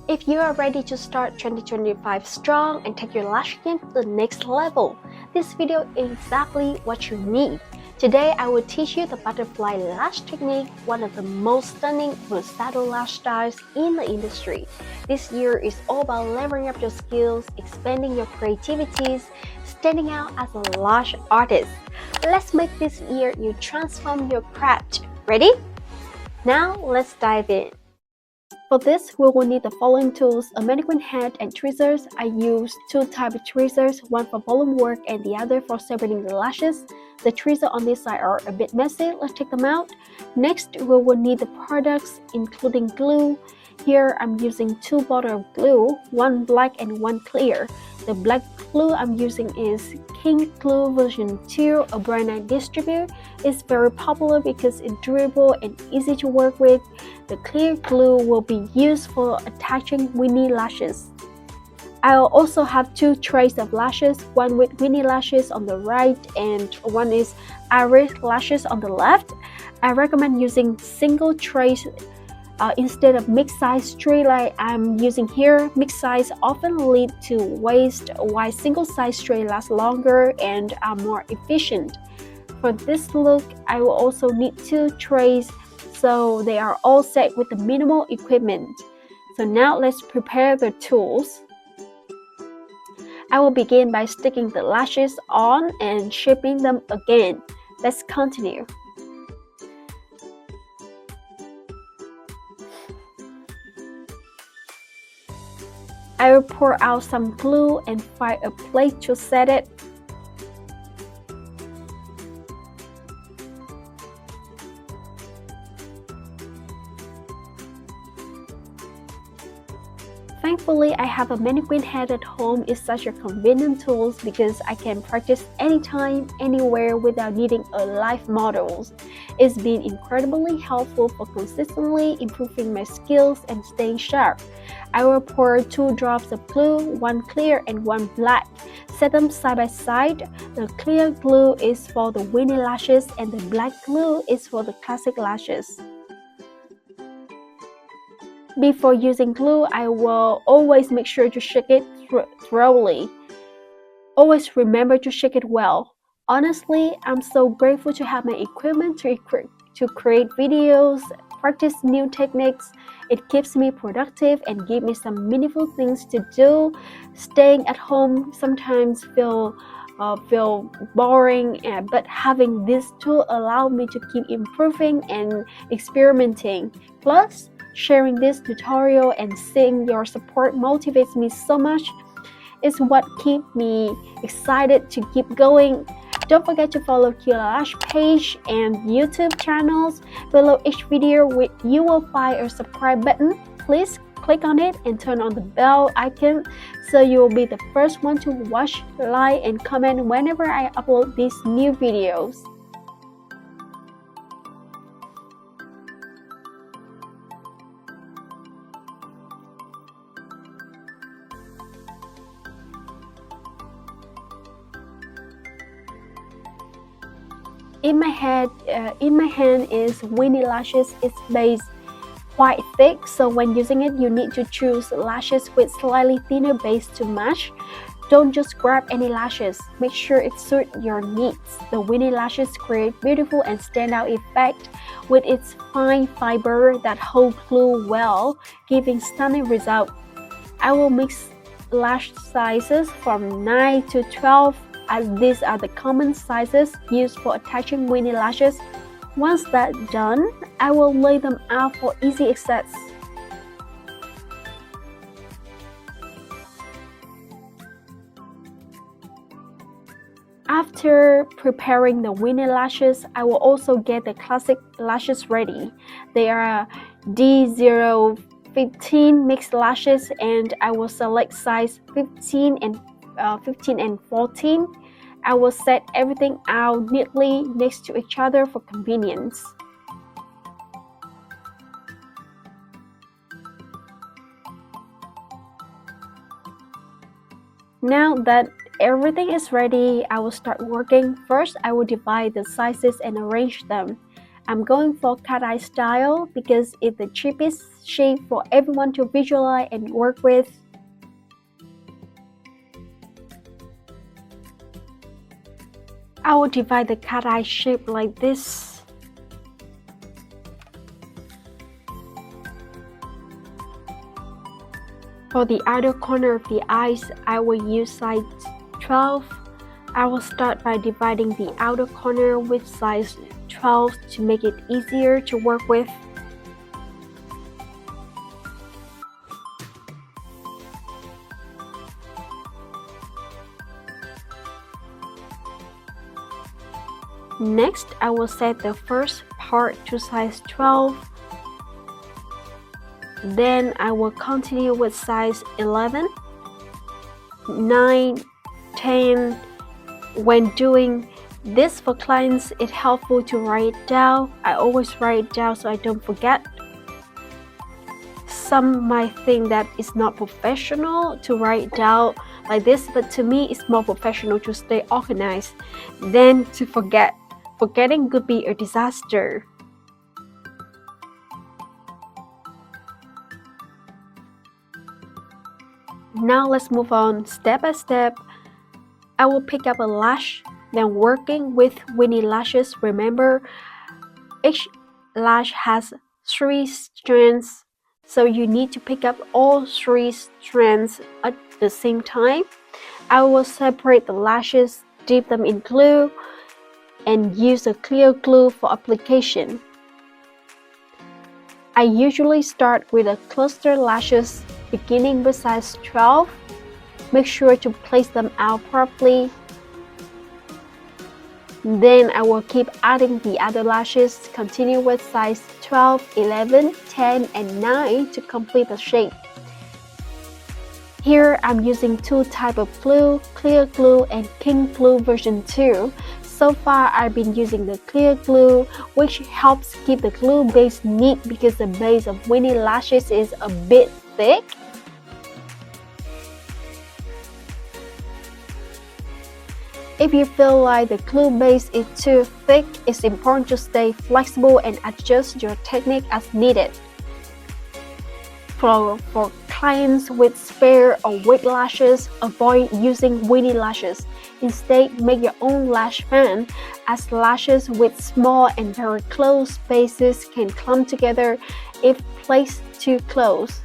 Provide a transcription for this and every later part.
If you are ready to start 2025 strong and take your lash game to the next level, this video is exactly what you need. Today, I will teach you the butterfly lash technique, one of the most stunning, versatile lash styles in the industry. This year is all about leveling up your skills, expanding your creativities, standing out as a lash artist. Let's make this year you transform your craft. Ready? Now, let's dive in. For this, we will need the following tools: a mannequin head and tweezers. I use two types of tweezers, one for volume work and the other for separating the lashes. The tweezers on this side are a bit messy. Let's take them out. Next, we will need the products, including glue. Here, I'm using two bottles of glue, one black and one clear. The black glue I'm using is King Glue version 2, a brand I distribute. It's very popular because it's durable and easy to work with. The clear glue will be used for attaching Winny Lashes. I'll also have two trays of lashes, one with Winny Lashes on the right and one is Eyelash lashes on the left. I recommend using single trays instead of mixed size tray like I'm using here. Mixed size often lead to waste, while single size tray lasts longer and are more efficient. For this look, I will also need two trays, so they are all set with the minimal equipment. So now let's prepare the tools. I will begin by sticking the lashes on and shaping them again. Let's continue. I will pour out some glue and find a place to set it. Thankfully, I have a mannequin head at home. It's such a convenient tool because I can practice anytime, anywhere without needing a live model. It's been incredibly helpful for consistently improving my skills and staying sharp. I will pour two drops of glue, one clear and one black. Set them side by side. The clear glue is for the Winny Lashes and the black glue is for the classic lashes. Before using glue, I will always make sure to shake it thoroughly. Always remember to shake it well. Honestly, I'm so grateful to have my equipment to create videos, practice new techniques. It keeps me productive and gives me some meaningful things to do. Staying at home sometimes feel boring, but having this tool allows me to keep improving and experimenting. Plus, sharing this tutorial and seeing your support motivates me so much. It's what keeps me excited to keep going. Don't forget to follow Ciula Lash page and YouTube channels. Below each video, you will find a subscribe button. Please click on it and turn on the bell icon so you will be the first one to watch, like, and comment whenever I upload these new videos. In my hand is Winny Lashes. Its base quite thick, so when using it, you need to choose lashes with slightly thinner base to match. Don't just grab any lashes. Make sure it suits your needs. The Winny Lashes create beautiful and standout effect with its fine fiber that hold glue well, giving stunning results. I will mix lash sizes from 9 to 12. As these are the common sizes used for attaching Winny Lashes. Once that's done, I will lay them out for easy access. After preparing the Winny Lashes, I will also get the classic lashes ready. They are D015 mixed lashes and I will select size 15 and 14. I will set everything out neatly next to each other for convenience. Now that everything is ready, I will start working. First, I will divide the sizes and arrange them. I'm going for cat eye style because it's the cheapest shape for everyone to visualize and work with. I will divide the cat eye shape like this. For the outer corner of the eyes, I will use size 12. I will start by dividing the outer corner with size 12 to make it easier to work with. Next, I will set the first part to size 12. Then I will continue with size 11, 9, 10. When doing this for clients, it's helpful to write it down. I always write it down so I don't forget. Some might think that it's not professional to write down like this, but to me it's more professional to stay organized than to forget. Forgetting could be a disaster. Now let's move on step by step. I will pick up a lash, then working with Winny Lashes. Remember, each lash has 3 strands, so you need to pick up all 3 strands at the same time. I will separate the lashes, dip them in glue, and use a clear glue for application. I usually start with a cluster lashes beginning with size 12. Make sure to place them out properly. Then I will keep adding the other lashes, continue with size 12, 11, 10, and 9 to complete the shape. Here I'm using 2 types of glue, clear glue and king glue version 2. So far I've been using the clear glue, which helps keep the glue base neat because the base of Winny Lashes is a bit thick. If you feel like the glue base is too thick, it's important to stay flexible and adjust your technique as needed. For clients with spare or weak lashes, avoid using Winny Lashes. Instead, make your own lash fan, as lashes with small and very close bases can clump together if placed too close.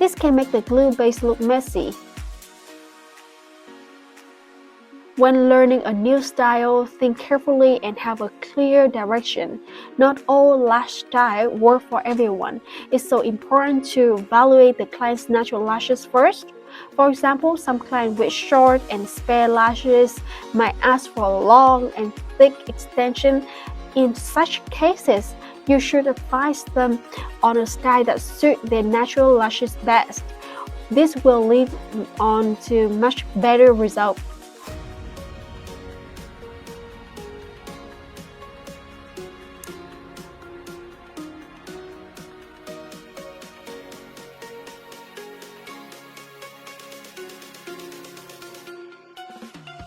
This can make the glue base look messy. When learning a new style, think carefully and have a clear direction. Not all lash styles work for everyone. It's so important to evaluate the client's natural lashes first. For example, some clients with short and spare lashes might ask for a long and thick extension. In such cases, you should advise them on a style that suits their natural lashes best. This will lead on to much better results.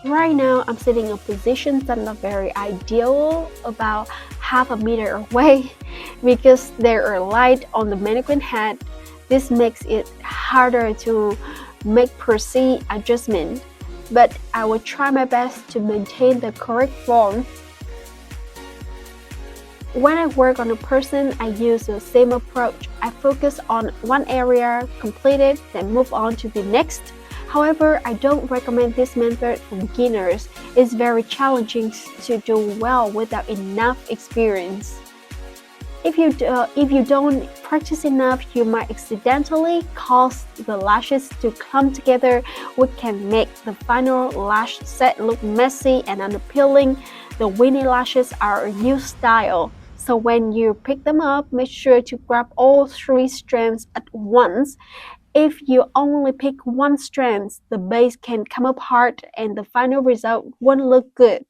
Right now, I'm sitting in a position that's not very ideal, about half a meter away, because there are light on the mannequin head. This makes it harder to make precise adjustment, but I will try my best to maintain the correct form. When I work on a person, I use the same approach. I focus on one area, complete it, then move on to the next. However, I don't recommend this method for beginners. It's very challenging to do well without enough experience. If you don't practice enough, you might accidentally cause the lashes to clump together, which can make the final lash set look messy and unappealing. The Winny Lashes are a new style, so when you pick them up, make sure to grab all 3 strands at once. If you only pick one strand, the base can come apart and the final result won't look good.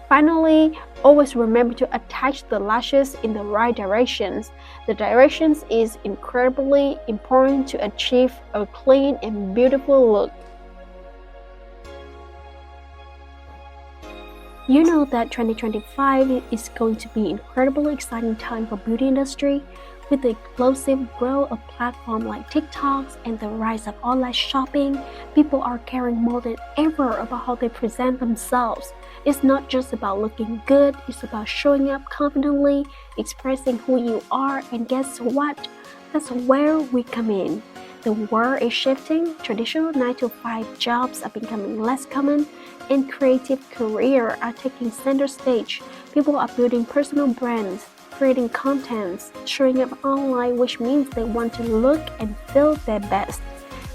Finally, always remember to attach the lashes in the right directions. The directions is incredibly important to achieve a clean and beautiful look. You know that 2025 is going to be an incredibly exciting time for beauty industry. With the explosive growth of platforms like TikToks and the rise of online shopping, people are caring more than ever about how they present themselves. It's not just about looking good, it's about showing up confidently, expressing who you are, and guess what? That's where we come in. The world is shifting, traditional 9 to 5 jobs are becoming less common, and creative careers are taking center stage. People are building personal brands, creating contents, showing up online, which means they want to look and feel their best.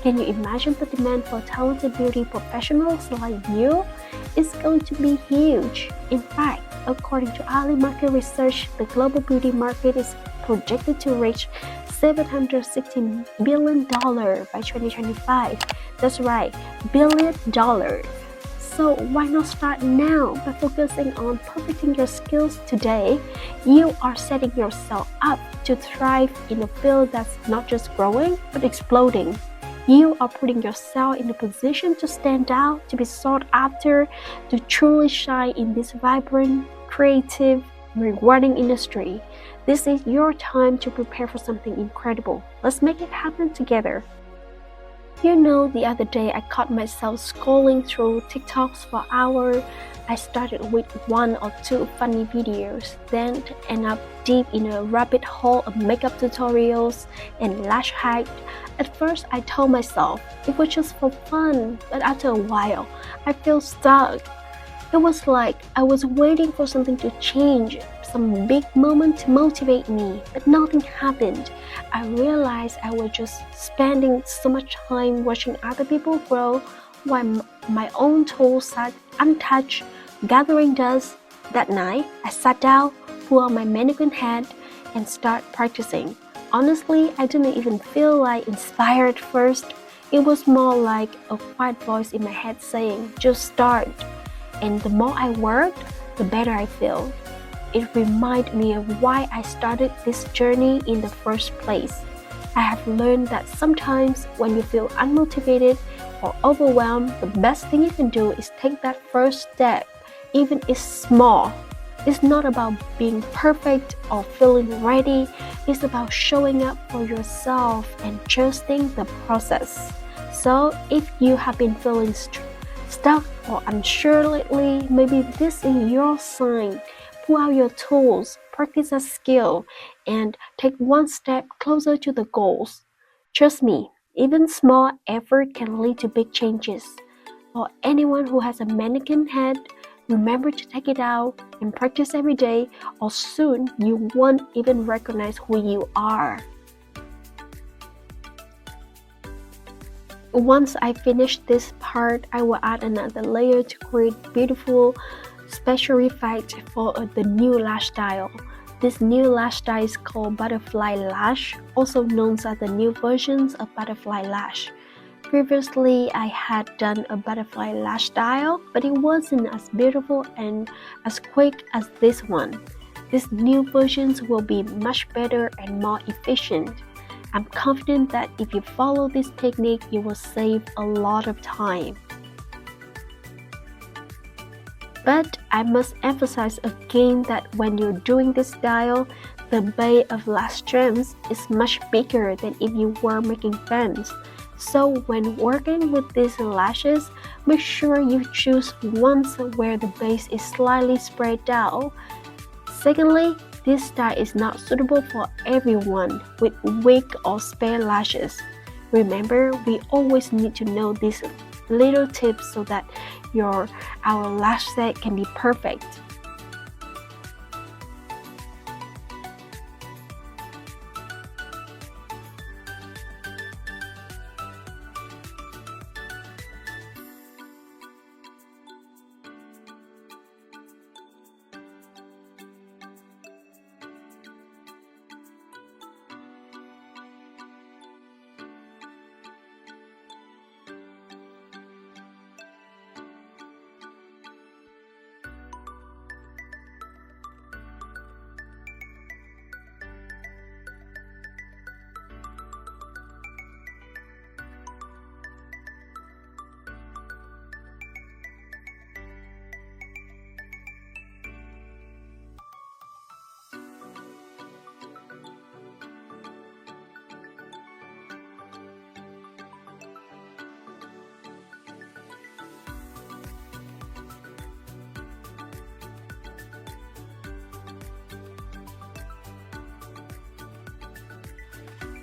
Can you imagine the demand for talented beauty professionals like you? It's going to be huge. In fact, according to Ali market research, the global beauty market is projected to reach $760 billion by 2025. That's right, billion dollars. So why not start now by focusing on perfecting your skills today? You are setting yourself up to thrive in a field that's not just growing, but exploding. You are putting yourself in a position to stand out, to be sought after, to truly shine in this vibrant, creative, rewarding industry. This is your time to prepare for something incredible. Let's make it happen together. You know, the other day I caught myself scrolling through TikToks for hours. I started with 1 or 2 funny videos, then end up deep in a rabbit hole of makeup tutorials and lash hacks. At first, I told myself it was just for fun, but after a while, I felt stuck. It was like I was waiting for something to change, some big moment to motivate me, but nothing happened. I realized I was just spending so much time watching other people grow while my own tools sat untouched, gathering dust. That night, I sat down, pulled out my mannequin hat, and started practicing. Honestly, I didn't even feel like inspired first. It was more like a quiet voice in my head saying, just start. And the more I worked, the better I feel. It reminded me of why I started this journey in the first place. I have learned that sometimes when you feel unmotivated or overwhelmed, the best thing you can do is take that first step, even if it's small. It's not about being perfect or feeling ready. It's about showing up for yourself and trusting the process. So if you have been feeling stuck or unsure lately, maybe this is your sign. Pull out your tools, practice a skill, and take one step closer to the goals. Trust me, even small effort can lead to big changes. For anyone who has a mannequin head, remember to take it out and practice every day, or soon you won't even recognize who you are. Once I finish this part, I will add another layer to create beautiful special effect for the new lash style. This new lash style is called Butterfly Lash, also known as the new versions of Butterfly Lash. Previously, I had done a butterfly lash style, but it wasn't as beautiful and as quick as this one. These new versions will be much better and more efficient. I'm confident that if you follow this technique, you will save a lot of time. But I must emphasize again that when you're doing this style, the base of lash strands is much bigger than if you were making bands. So when working with these lashes, make sure you choose ones where the base is slightly spread out. Secondly, this style is not suitable for everyone with weak or spare lashes. Remember, we always need to know these little tips so that our lash set can be perfect.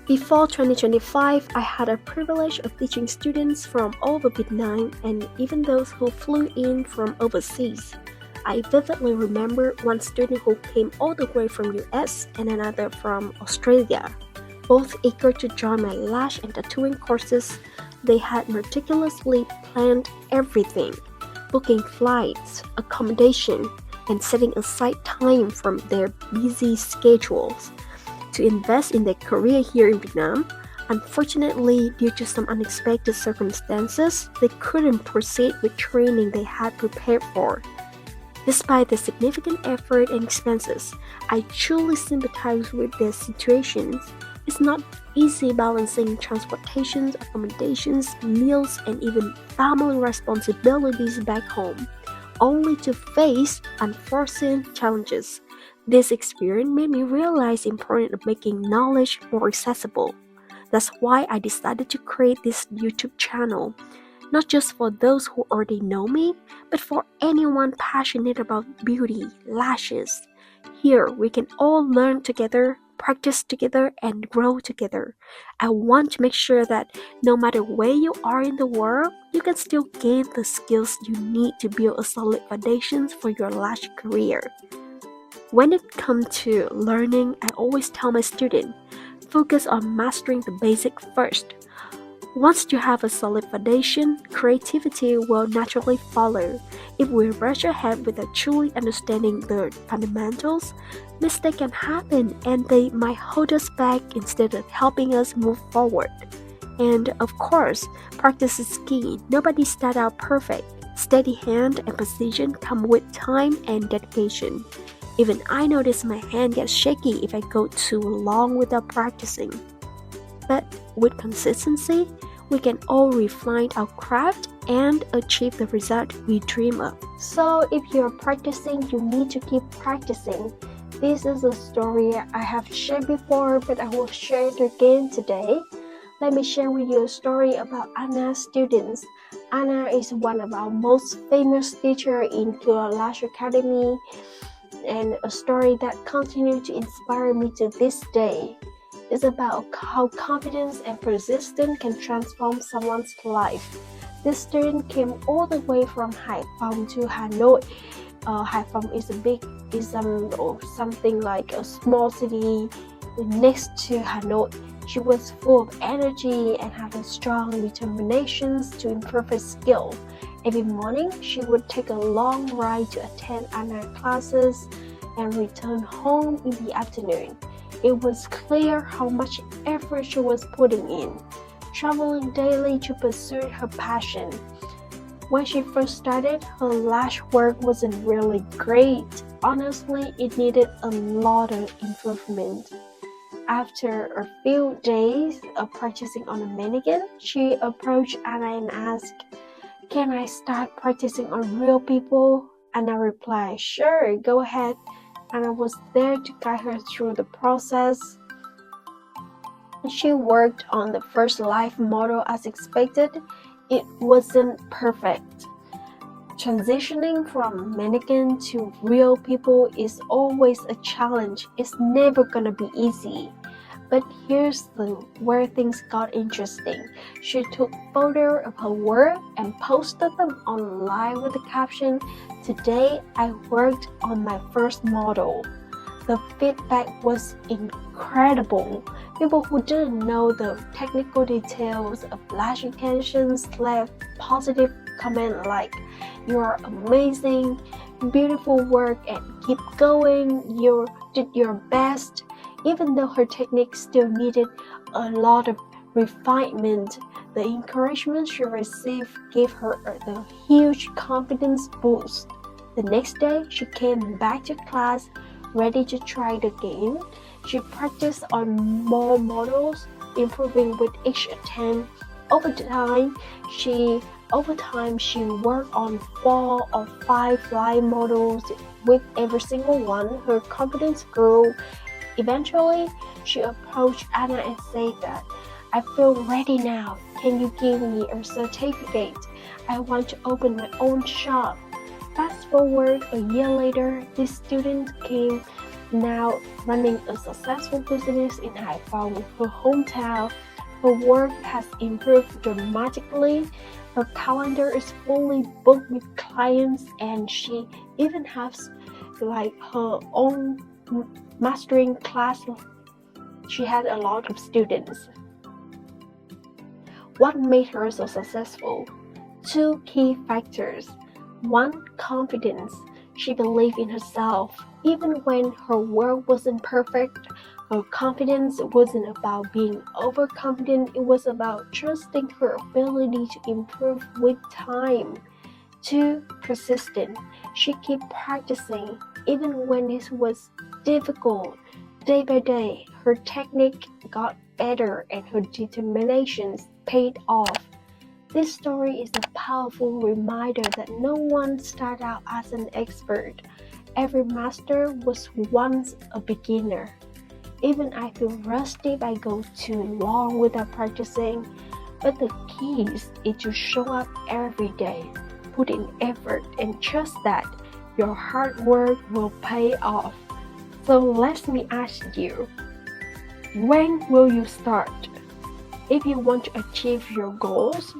Before 2025, I had a privilege of teaching students from all over Vietnam and even those who flew in from overseas. I vividly remember one student who came all the way from US and another from Australia. Both eager to join my lash and tattooing courses, they had meticulously planned everything, booking flights, accommodation, and setting aside time from their busy schedules to invest in their career here in Vietnam. Unfortunately, due to some unexpected circumstances, they couldn't proceed with training they had prepared for. Despite the significant effort and expenses, I truly sympathize with their situations. It's not easy balancing transportations, accommodations, meals, and even family responsibilities back home, only to face unforeseen challenges. This experience made me realize the importance of making knowledge more accessible. That's why I decided to create this YouTube channel, not just for those who already know me, but for anyone passionate about beauty, lashes. Here, we can all learn together, practice together, and grow together. I want to make sure that no matter where you are in the world, you can still gain the skills you need to build a solid foundation for your lash career. When it comes to learning, I always tell my students, focus on mastering the basics first. Once you have a solid foundation, creativity will naturally follow. If we rush ahead without truly understanding the fundamentals, mistakes can happen and they might hold us back instead of helping us move forward. And of course, practice is key. Nobody starts out perfect. Steady hand and precision come with time and dedication. Even I notice my hand gets shaky if I go too long without practicing. But with consistency, we can all refine our craft and achieve the result we dream of. So if you're practicing, you need to keep practicing. This is a story I have shared before, but I will share it again today. Let me share with you a story about Anna's students. Anna is one of our most famous teachers in Ciula Lash Academy, and a story that continues to inspire me to this day. It's about how confidence and persistence can transform someone's life. This student came all the way from Hải Phòng to Hanoi. Hải Phòng is something like a small city next to Hanoi. She was full of energy and having strong determinations to improve her skill. Every morning, she would take a long ride to attend Anna classes and return home in the afternoon. It was clear how much effort she was putting in, traveling daily to pursue her passion. When she first started, her lash work wasn't really great. Honestly, it needed a lot of improvement. After a few days of practicing on a mannequin, she approached Anna and asked, "Can I start practicing on real people?" Anna replied, "Sure, go ahead." Anna was there to guide her through the process. She worked on the first live model as expected. It wasn't perfect. Transitioning from mannequin to real people is always a challenge. It's never gonna be easy. But here's where things got interesting. She took photos of her work and posted them online with the caption, "Today I worked on my first model." The feedback was incredible. People who didn't know the technical details of lash extensions left positive comments like, "You're amazing, beautiful work, and keep going, you did your best." Even though her technique still needed a lot of refinement, the encouragement she received gave her the huge confidence boost. The next day, she came back to class ready to try it again. She practiced on more models, improving with each attempt. Over time, she worked on 4 or 5 live models. With every single one, her confidence grew. Eventually, she approached Anna and said that, "I feel ready now. Can you give me a certificate? I want to open my own shop." Fast forward a year later, this student came Now running a successful business in Hải Phòng, her hometown, her work has improved dramatically. Her calendar is fully booked with clients, and she even has her own mastering class. She had a lot of students. What made her so successful? Two key factors. One, confidence. She believed in herself. Even when her work wasn't perfect, her confidence wasn't about being overconfident, it was about trusting her ability to improve with time. Two, persistent. She kept practicing, even when this was difficult. Day by day, her technique got better and her determination paid off. This story is a powerful reminder that no one started out as an expert. Every master was once a beginner. Even I feel rusty if I go too long without practicing, but the key is to show up every day, put in effort, and trust that your hard work will pay off. So let me ask you, when will you start? If you want to achieve your goals,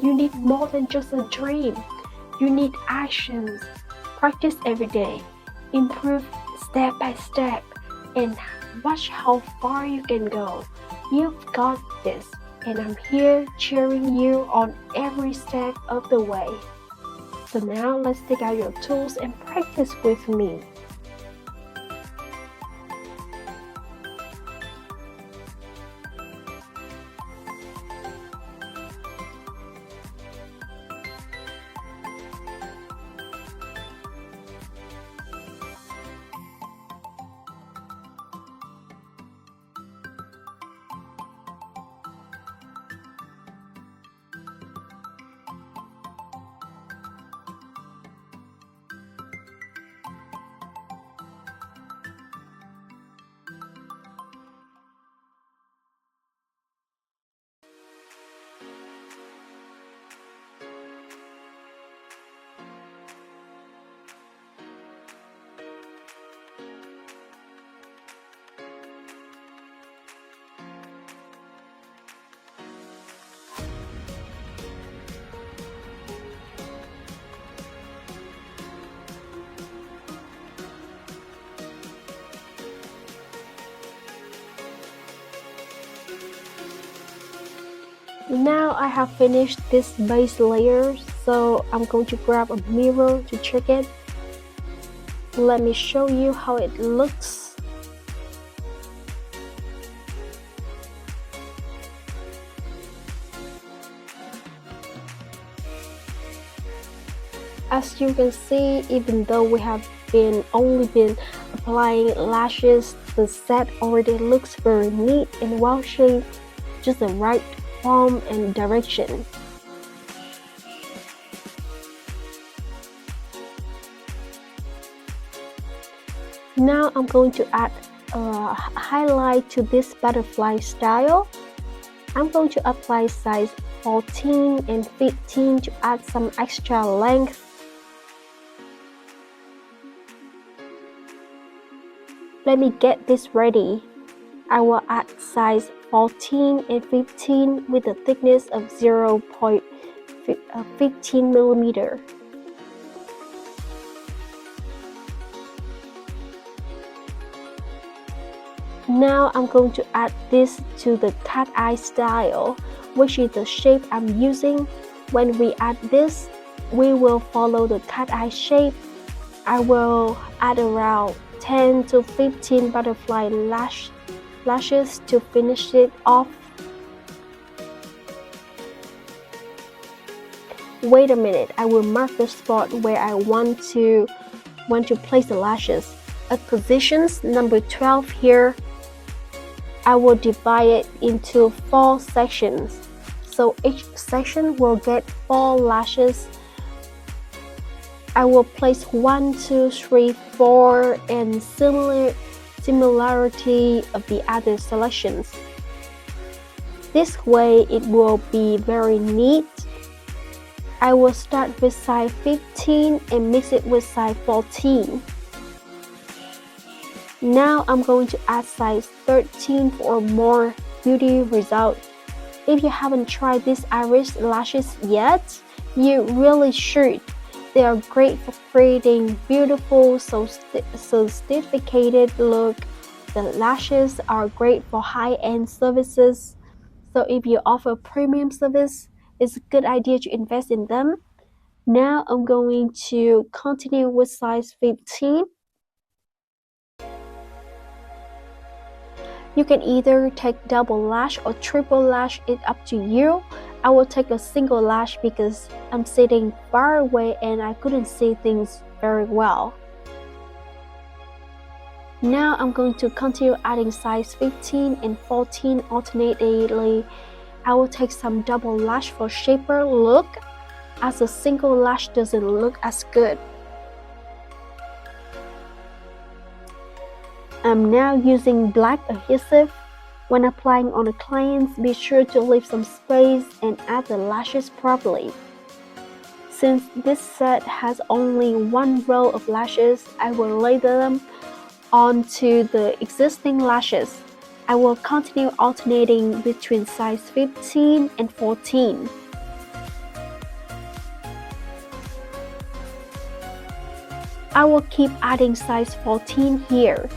you need more than just a dream. You need actions. Practice every day. Improve step by step. And watch how far you can go. You've got this. And I'm here cheering you on every step of the way. So now let's take out your tools and practice with me. Now I have finished this base layer, so I'm going to grab a mirror to check it. Let me show you how it looks. As you can see, even though we have only been applying lashes, the set already looks very neat and well shaped, just the right form and direction. Now I'm going to add a highlight to this butterfly style. I'm going to apply size 14 and 15 to add some extra length. Let me get this ready. I will add size 14 and 15 with a thickness of 0.15 millimeter. Now I'm going to add this to the cat eye style, which is the shape I'm using. When we add this, we will follow the cat eye shape. I will add around 10 to 15 butterfly lashes to finish it off. Wait a minute, I will mark the spot where I want to place the lashes. At positions number 12 here, I will divide it into 4 sections. So each section will get 4 lashes. I will place 1, 2, 3, 4 and similarity of the other selections. This way it will be very neat. I will start with size 15 and mix it with size 14. Now I'm going to add size 13 for more beauty result. If you haven't tried these iris lashes yet, you really should. They are great for creating beautiful, sophisticated look. The lashes are great for high-end services. So if you offer premium service, it's a good idea to invest in them. Now I'm going to continue with size 15. You can either take double lash or triple lash, it's up to you. I will take a single lash because I'm sitting far away and I couldn't see things very well. Now I'm going to continue adding size 15 and 14 alternately. I will take some double lash for shaper look, as a single lash doesn't look as good. I'm now using black adhesive. When applying on the clients, be sure to leave some space and add the lashes properly. Since this set has only one row of lashes, I will lay them onto the existing lashes. I will continue alternating between size 15 and 14. I will keep adding size 14 here.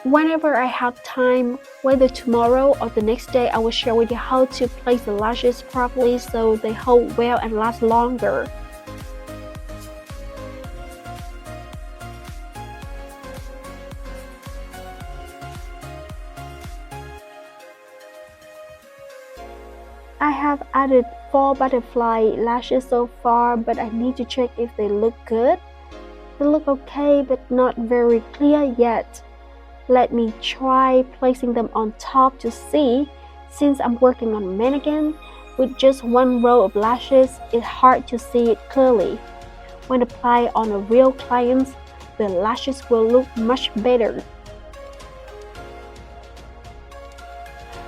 Whenever I have time, whether tomorrow or the next day, I will share with you how to place the lashes properly so they hold well and last longer. I have added 4 butterfly lashes so far, but I need to check if they look good. They look okay, but not very clear yet. Let me try placing them on top to see. Since I'm working on a mannequin, with just one row of lashes, it's hard to see it clearly. When applied on a real client, the lashes will look much better.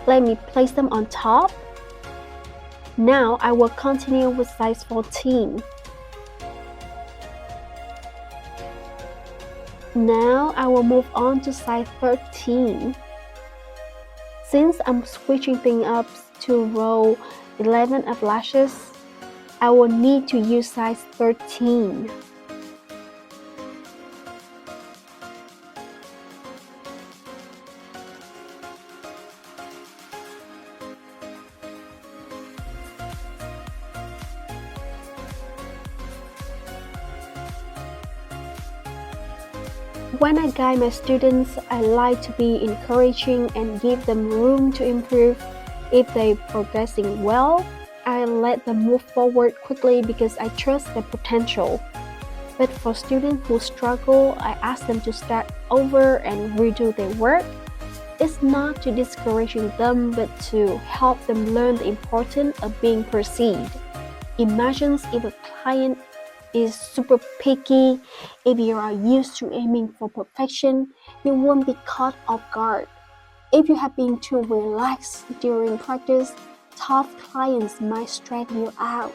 Let me place them on top. Now I will continue with size 14. Now I will move on to size 13. Since I'm switching things up to row 11 of lashes, I will need to use size 13. When I guide my students, I like to be encouraging and give them room to improve. If they're progressing well, I let them move forward quickly because I trust their potential. But for students who struggle, I ask them to start over and redo their work. It's not to discouraging them, but to help them learn the importance of being perceived. Imagine if a client is super picky. If you are used to aiming for perfection, you won't be caught off guard. If you have been too relaxed during practice, tough clients might stress you out.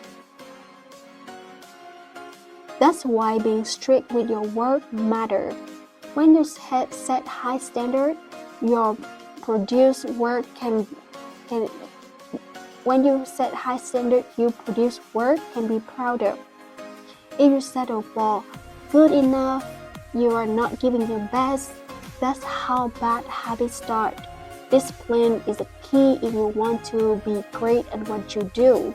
That's why being strict with your work matters. When you set high standard, your produced work when you set high standard, your produced work can be proud of. If you settle for good enough, you are not giving your best. That's how bad habits start. Discipline is the key if you want to be great at what you do.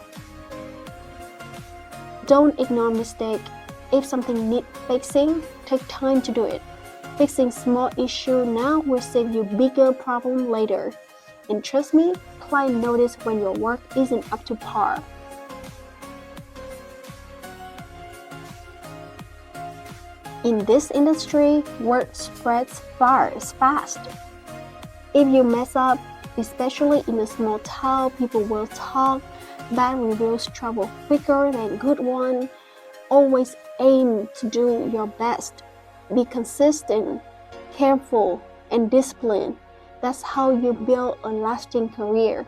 Don't ignore mistakes. If something needs fixing, take time to do it. Fixing small issues now will save you bigger problems later. And trust me, clients notice when your work isn't up to par. In this industry, word spreads fast. If you mess up, especially in a small town, people will talk. Bad reviews travel quicker than good ones. Always aim to do your best. Be consistent, careful, and disciplined. That's how you build a lasting career.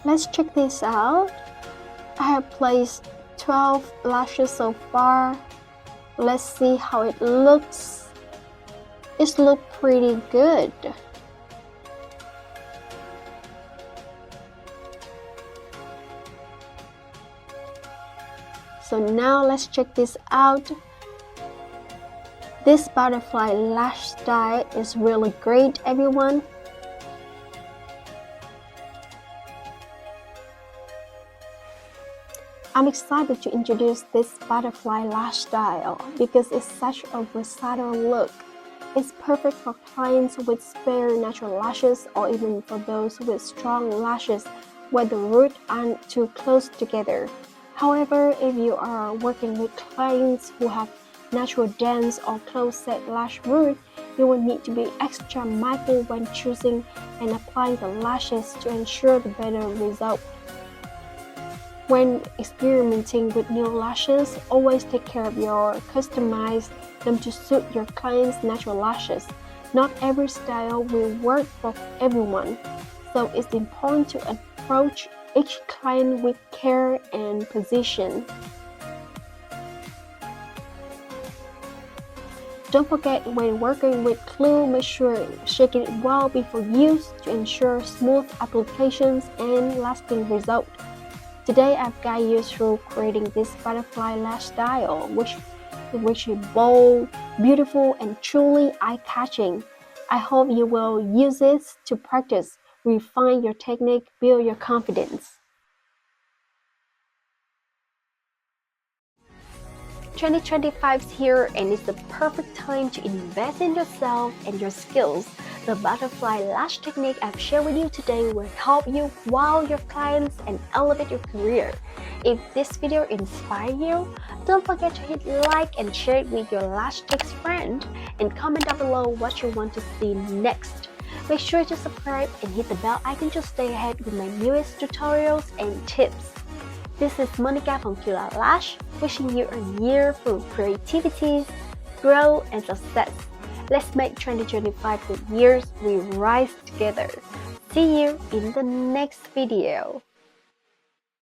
Let's check this out. I have placed 12 lashes so far. Let's see how it looks. It looks pretty good. So now let's check this out. This butterfly lash style is really great, everyone. I'm excited to introduce this butterfly lash style because it's such a versatile look. It's perfect for clients with spare natural lashes or even for those with strong lashes where the roots aren't too close together. However, if you are working with clients who have natural dense or close-set lash root, you will need to be extra mindful when choosing and applying the lashes to ensure the better result. When experimenting with new lashes, always take care of your customize them to suit your client's natural lashes. Not every style will work for everyone, so it's important to approach each client with care and precision. Don't forget, when working with glue, make sure shaking it well before use to ensure smooth applications and lasting results. Today I've guided you through creating this butterfly lash style, which is bold, beautiful, and truly eye-catching. I hope you will use it to practice, refine your technique, build your confidence. 2025 is here and it's the perfect time to invest in yourself and your skills. The butterfly lash technique I've shared with you today will help you wow your clients and elevate your career. If this video inspired you, don't forget to hit like and share it with your lash tips friend and comment down below what you want to see next. Make sure to subscribe and hit the bell icon to stay ahead with my newest tutorials and tips. This is Monica from Ciula Lash, wishing you a year full of creativity, growth, and success. Let's make 2025 the years we rise together. See you in the next video.